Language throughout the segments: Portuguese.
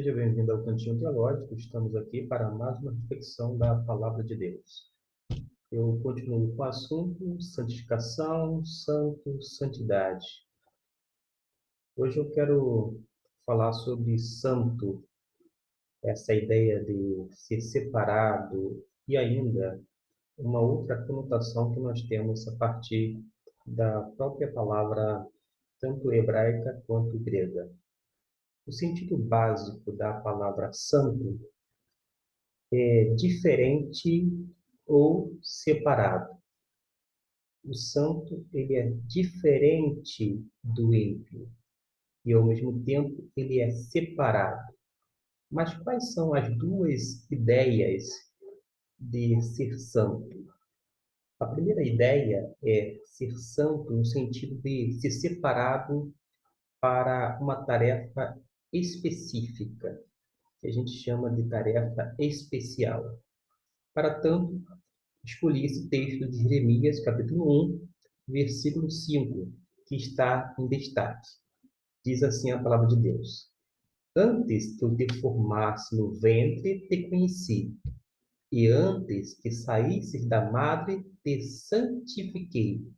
Seja bem-vindo ao Cantinho Teológico. Estamos aqui para mais uma reflexão da Palavra de Deus. Eu continuo com o assunto santificação, santo, santidade. Hoje eu quero falar sobre santo, essa ideia de ser separado e ainda uma outra conotação que nós temos a partir da própria palavra, tanto hebraica quanto grega. O sentido básico da palavra santo é diferente ou separado. O santo, ele é diferente do ímpio e, ao mesmo tempo, ele é separado. Mas quais são as duas ideias de ser santo? A primeira ideia é ser santo no sentido de ser separado para uma tarefa específica, que a gente chama de tarefa especial. Para tanto, escolhi esse texto de Jeremias, capítulo 1, versículo 5, que está em destaque. Diz assim a palavra de Deus: Antes que eu te formasse no ventre, te conheci, e antes que saísses da madre, te santifiquei.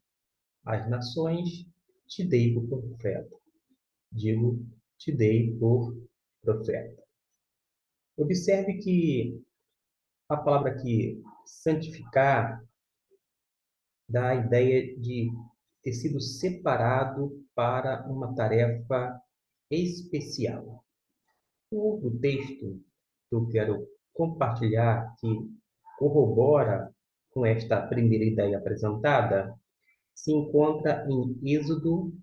As nações te dei por profeta. Digo, te dei por profeta. Observe que a palavra aqui, santificar, dá a ideia de ter sido separado para uma tarefa especial. O outro texto que eu quero compartilhar, que corrobora com esta primeira ideia apresentada, se encontra em Êxodo,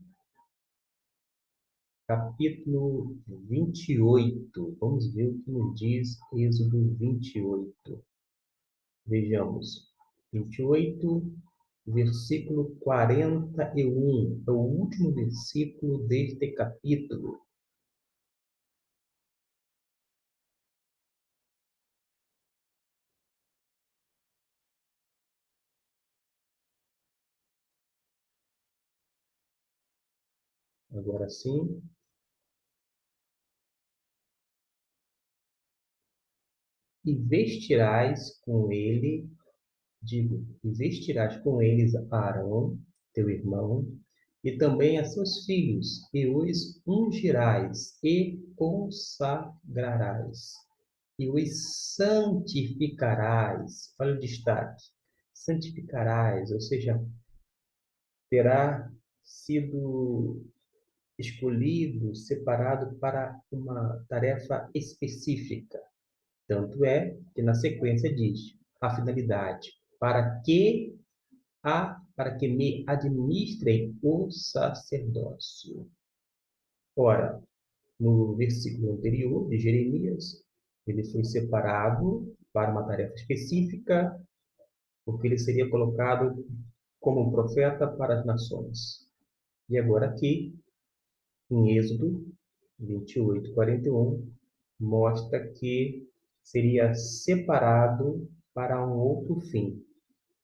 capítulo 28. Vamos ver o que nos diz Êxodo 28. Vejamos. 28, versículo 41. É o último versículo deste capítulo. Agora sim. E vestirás com ele, e vestirás com eles a Arão, teu irmão, e também a seus filhos, e os ungirás e consagrarás, e os santificarás. Olha o destaque. Santificarás, ou seja, terá sido escolhido, separado para uma tarefa específica. Tanto é que na sequência diz a finalidade, para que me administrem o sacerdócio. Ora, no versículo anterior de Jeremias, ele foi separado para uma tarefa específica, porque ele seria colocado como um profeta para as nações. E agora aqui, em Êxodo 28, 41, mostra que seria separado para um outro fim,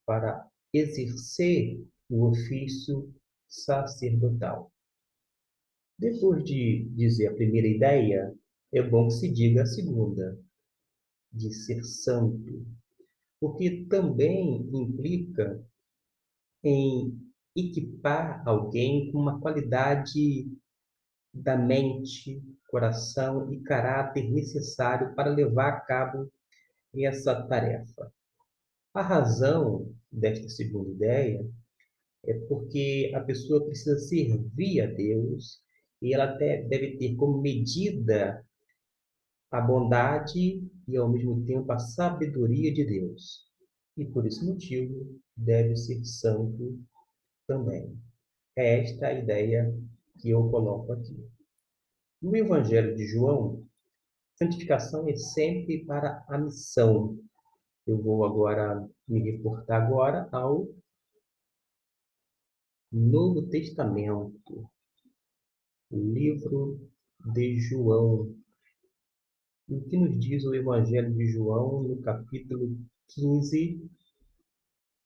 para exercer o ofício sacerdotal. Depois de dizer a primeira ideia, é bom que se diga a segunda, de ser santo, porque também implica em equipar alguém com uma qualidade da mente, coração e caráter necessário para levar a cabo essa tarefa. A razão desta segunda ideia é porque a pessoa precisa servir a Deus e ela até deve ter como medida a bondade e, ao mesmo tempo, a sabedoria de Deus. E, por esse motivo, deve ser santo também. É esta a ideia que eu coloco aqui. No Evangelho de João, santificação é sempre para a missão. Eu vou agora me reportar agora ao Novo Testamento, o livro de João. O que nos diz o Evangelho de João no capítulo 15,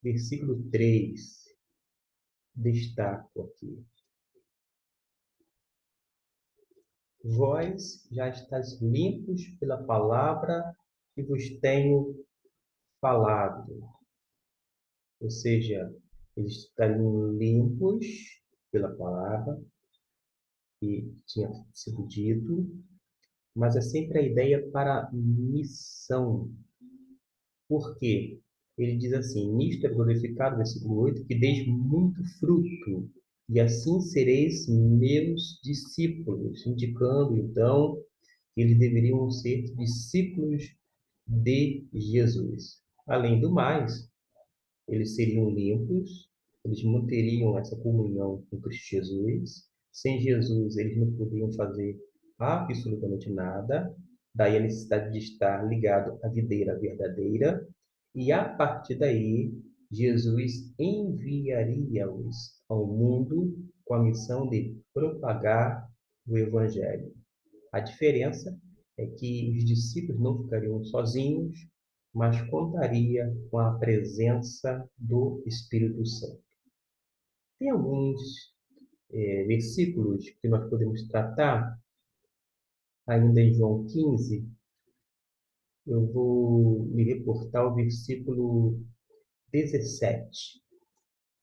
versículo 3? Destaco aqui. Vós já estáis limpos pela palavra que vos tenho falado. Ou seja, eles estariam limpos pela palavra que tinha sido dito, mas é sempre a ideia para missão. Por quê? Ele diz assim: nisto é glorificado, versículo 8, que deis muito fruto, e assim sereis meus discípulos, indicando então que eles deveriam ser discípulos de Jesus. Além do mais, eles seriam limpos, eles manteriam essa comunhão com Cristo Jesus. Sem Jesus, eles não poderiam fazer absolutamente nada. Daí a necessidade de estar ligado à videira verdadeira. E a partir daí, Jesus enviaria-os ao mundo com a missão de propagar o Evangelho. A diferença é que os discípulos não ficariam sozinhos, mas contaria com a presença do Espírito Santo. Tem alguns versículos que nós podemos tratar, ainda em João 15. Eu vou me reportar ao versículo 17.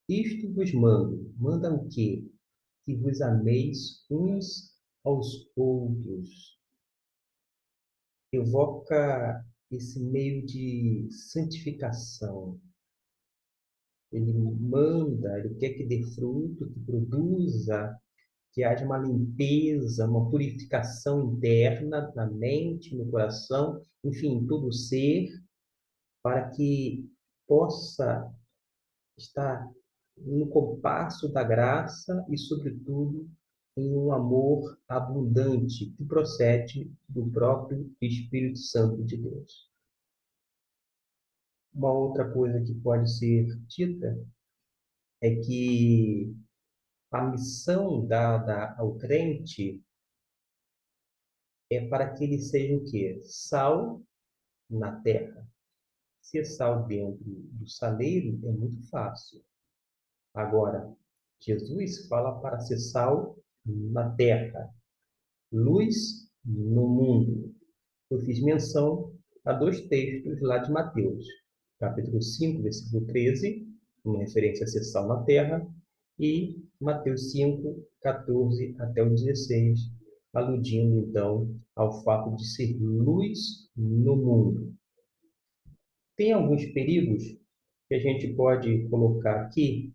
Isto vos mando, manda o quê? Que vos ameis uns aos outros. Evoca esse meio de santificação. Ele manda, ele quer que dê fruto, que produza, que haja uma limpeza, uma purificação interna na mente, no coração, enfim, em todo o ser, para que possa estar no compasso da graça e, sobretudo, em um amor abundante que procede do próprio Espírito Santo de Deus. Uma outra coisa que pode ser dita é que a missão dada ao crente é para que ele seja o quê? Sal na terra. Ser sal dentro do saleiro é muito fácil. Agora, Jesus fala para ser sal na terra, luz no mundo. Eu fiz menção a dois textos lá de Mateus, capítulo 5, versículo 13, uma referência a ser sal na terra, e Mateus 5, 14 até o 16, aludindo então ao fato de ser luz no mundo. Tem alguns perigos que a gente pode colocar aqui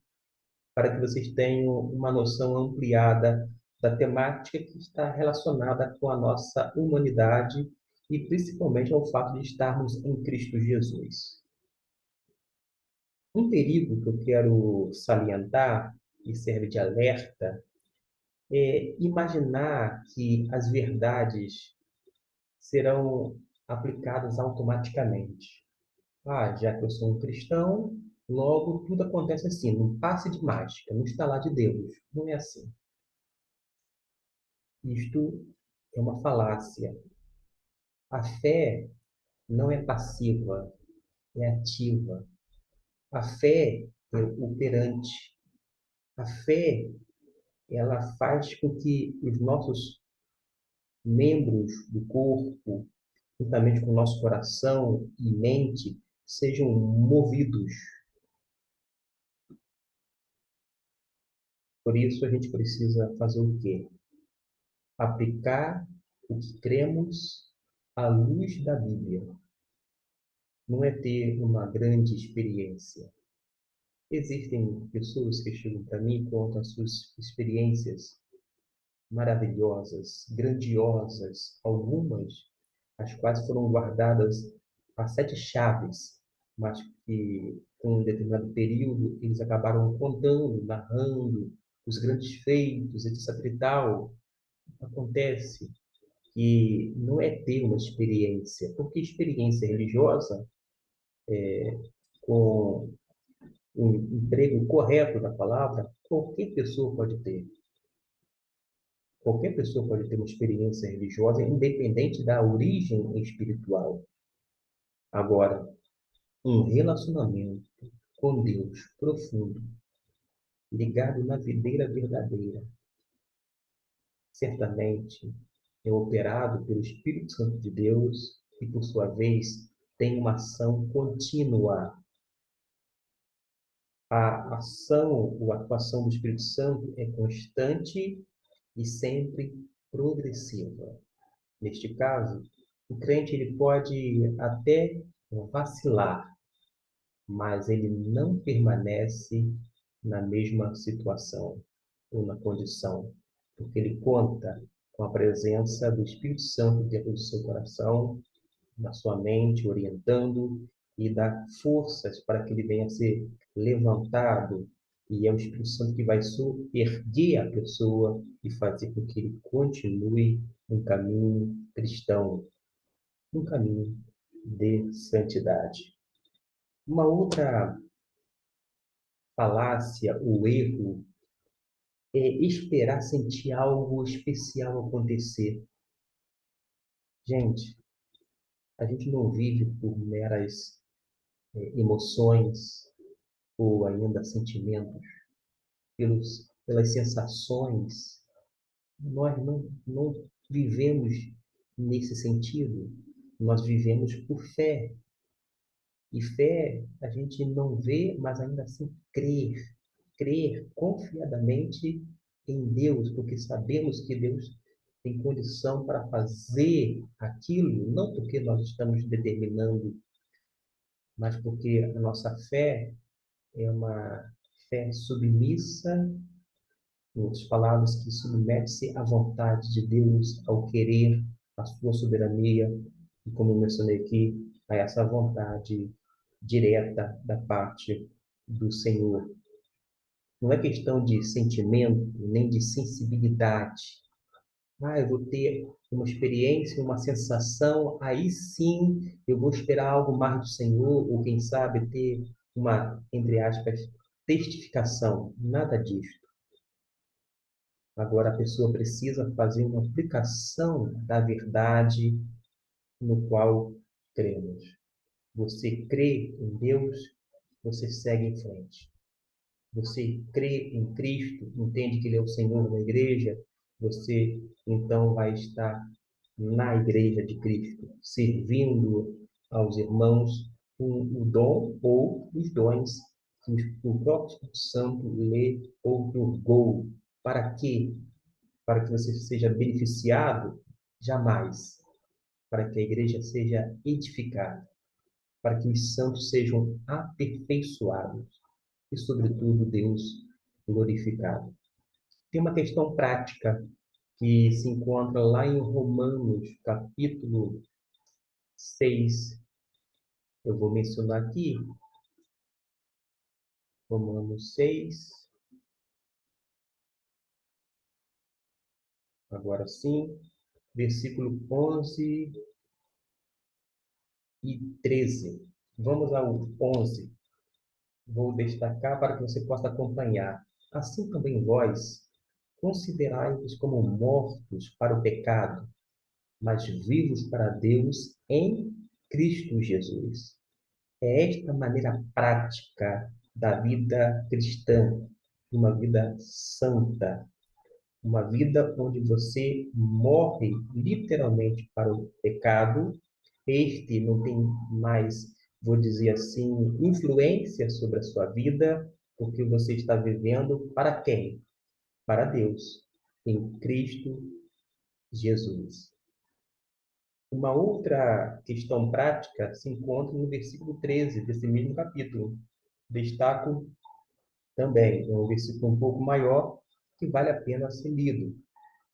para que vocês tenham uma noção ampliada da temática que está relacionada com a nossa humanidade e principalmente ao fato de estarmos em Cristo Jesus. Um perigo que eu quero salientar e serve de alerta é imaginar que as verdades serão aplicadas automaticamente. Ah, já que eu sou um cristão, logo tudo acontece assim, num passe de mágica, no estalar de dedos. Não é assim. Isto é uma falácia. A fé não é passiva, é ativa. A fé é operante. A fé, ela faz com que os nossos membros do corpo, juntamente com o nosso coração e mente, sejam movidos. Por isso, a gente precisa fazer o quê? Aplicar o que cremos à luz da Bíblia. Não é ter uma grande experiência. Existem pessoas que chegam para mim e contam as suas experiências maravilhosas, grandiosas, algumas as quais foram guardadas a sete chaves, mas que, com um determinado período, eles acabaram contando, narrando os grandes feitos, etc. e tal. Acontece que não é ter uma experiência, porque experiência religiosa, com o emprego correto da palavra, qualquer pessoa pode ter. Qualquer pessoa pode ter uma experiência religiosa, independente da origem espiritual. Agora, um relacionamento com Deus profundo, ligado na videira verdadeira, certamente é operado pelo Espírito Santo de Deus e, por sua vez, tem uma ação contínua. A ação ou atuação do Espírito Santo é constante e sempre progressiva. Neste caso, o crente ele pode até vacilar, mas ele não permanece na mesma situação ou na condição, porque ele conta com a presença do Espírito Santo dentro do seu coração, na sua mente, orientando e dá forças para que ele venha a ser levantado. E é o Espírito Santo que vai erguer a pessoa e fazer com que ele continue um caminho cristão, um caminho de santidade. Uma outra falácia, o erro, é esperar sentir algo especial acontecer. Gente, a gente não vive por meras emoções ou ainda sentimentos, pelas sensações. Nós não vivemos nesse sentido. Nós vivemos por fé. E fé a gente não vê, mas ainda assim crer. Crer confiadamente em Deus, porque sabemos que Deus tem condição para fazer aquilo, não porque nós estamos determinando, mas porque a nossa fé é uma fé submissa, em outras palavras, que submete-se à vontade de Deus, ao querer, à sua soberania, e como eu mencionei aqui, a essa vontade direta da parte do Senhor. Não é questão de sentimento, nem de sensibilidade. Eu vou ter uma experiência, uma sensação, aí sim eu vou esperar algo mais do Senhor, ou quem sabe ter uma, entre aspas, testificação. Nada disso. Agora a pessoa precisa fazer uma aplicação da verdade no qual cremos. Você crê em Deus, você segue em frente. Você crê em Cristo, entende que Ele é o Senhor da igreja, você então vai estar na igreja de Cristo, servindo aos irmãos o dom ou os dons que o próprio Espírito Santo lhe outorgou. Para quê? Para que você seja beneficiado? Jamais. Para que a igreja seja edificada, para que os santos sejam aperfeiçoados e, sobretudo, Deus glorificado. Tem uma questão prática que se encontra lá em Romanos, capítulo 6. Eu vou mencionar aqui, Romanos 6, agora sim, versículo 11 e 13. Vamos ao 11. Vou destacar para que você possa acompanhar. Assim também vós, considerai-vos como mortos para o pecado, mas vivos para Deus em Cristo Jesus. É esta maneira prática da vida cristã, uma vida santa, uma vida onde você morre literalmente para o pecado. Este não tem mais, vou dizer assim, influência sobre a sua vida, porque você está vivendo para quem? Para Deus, em Cristo Jesus. Uma outra questão prática se encontra no versículo 13 desse mesmo capítulo. Destaco também, é um versículo um pouco maior, que vale a pena ser lido.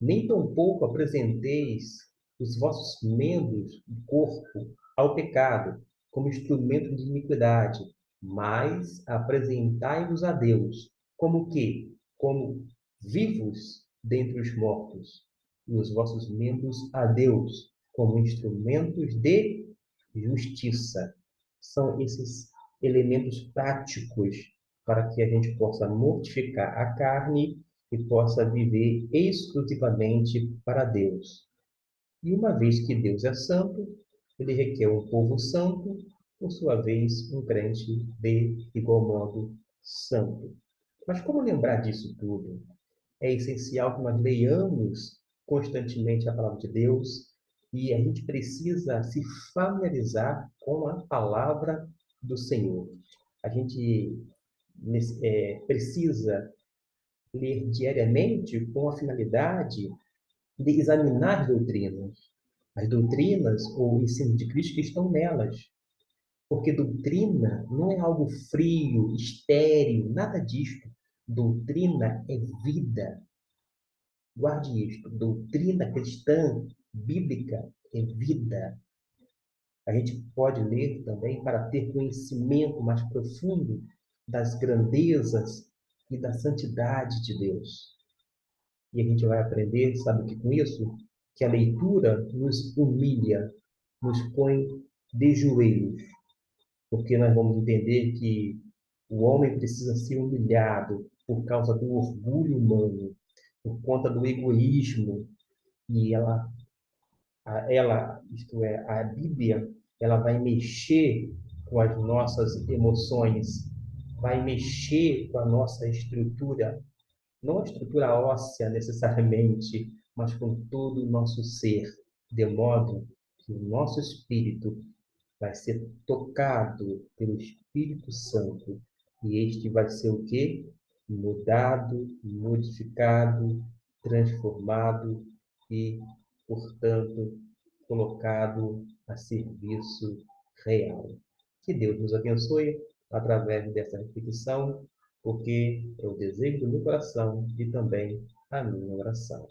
Nem tampouco apresenteis os vossos membros do corpo ao pecado, como instrumento de iniquidade, mas apresentai-vos a Deus, como que? Como vivos dentre os mortos, e os vossos membros a Deus, como instrumentos de justiça. São esses elementos práticos para que a gente possa mortificar a carne e possa viver exclusivamente para Deus. E uma vez que Deus é santo, ele requer um povo santo, por sua vez, um crente de igual modo santo. Mas como lembrar disso tudo? É essencial que nós leiamos constantemente a palavra de Deus e a gente precisa se familiarizar com a palavra do Senhor. A gente precisa ler diariamente com a finalidade de examinar as doutrinas ou o ensino de Cristo que estão nelas. Porque doutrina não é algo frio, estéril, nada disto. Doutrina é vida. Guarde isto. Doutrina cristã, bíblica, é vida. A gente pode ler também para ter conhecimento mais profundo das grandezas e da santidade de Deus. E a gente vai aprender, sabe o que com isso? Que a leitura nos humilha, nos põe de joelhos, porque nós vamos entender que o homem precisa ser humilhado por causa do orgulho humano, por conta do egoísmo, e isto é, a Bíblia, ela vai mexer com as nossas emoções, vai mexer com a nossa estrutura, não a estrutura óssea necessariamente, mas com todo o nosso ser, de modo que o nosso espírito vai ser tocado pelo Espírito Santo. E este vai ser o quê? Mudado, modificado, transformado e, portanto, colocado a serviço real. Que Deus nos abençoe através dessa reflexão, porque é o desejo do meu coração e também a minha oração.